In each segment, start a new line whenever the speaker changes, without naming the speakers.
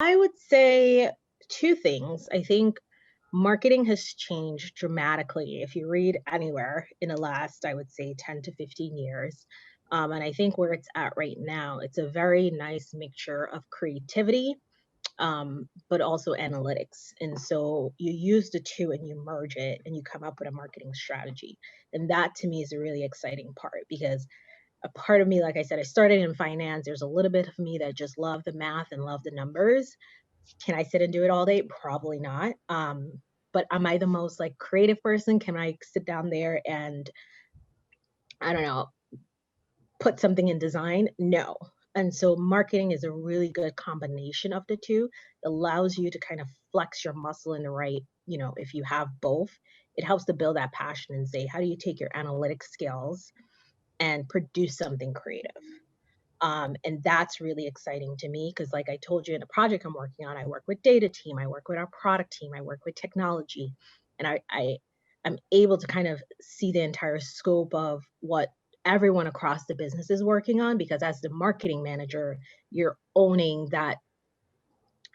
I would say two things. I think marketing has changed dramatically if you read anywhere in the last, I would say, 10 to 15 years. And I think where it's at right now, it's a very nice mixture of creativity, but also analytics. And so you use the two and you merge it and you come up with a marketing strategy. And that to me is a really exciting part because a part of me, like I said, I started in finance. There's a little bit of me that just love the math and love the numbers. Can I sit and do it all day? Probably not. But am I the most like creative person? Can I sit down there and I don't know, put something in design? No. And so marketing is a really good combination of the two. It allows you to kind of flex your muscle in the right, if you have both, it helps to build that passion and say, how do you take your analytic skills and produce something creative? And that's really exciting to me because, like I told you, in the project I'm working on, I work with data team, I work with our product team, I work with technology, and I'm able to kind of see the entire scope of what everyone across the business is working on. Because as the marketing manager, you're owning that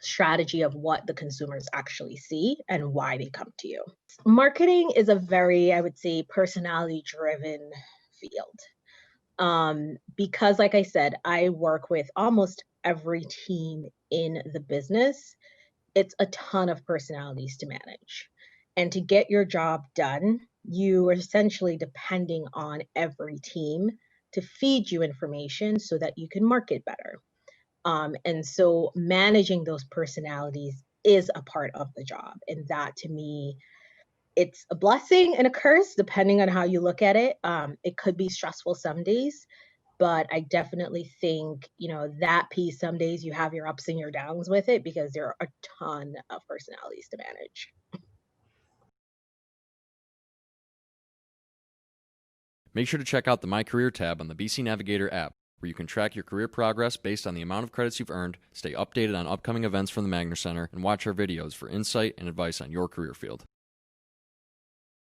strategy of what the consumers actually see and why they come to you. Marketing is a very, I would say, personality driven field, because like I said, I work with almost every team in the business. It's a ton of personalities to manage. And to get your job done, you are essentially depending on every team to feed you information so that you can market better. And so managing those personalities is a part of the job. And that to me, it's a blessing and a curse depending on how you look at it. It could be stressful some days, but I definitely think, that piece, some days you have your ups and your downs with it because there are a ton of personalities to manage.
Make sure to check out the My Career tab on the BC Navigator app, where you can track your career progress based on the amount of credits you've earned, stay updated on upcoming events from the Magner Center, and watch our videos for insight and advice on your career field.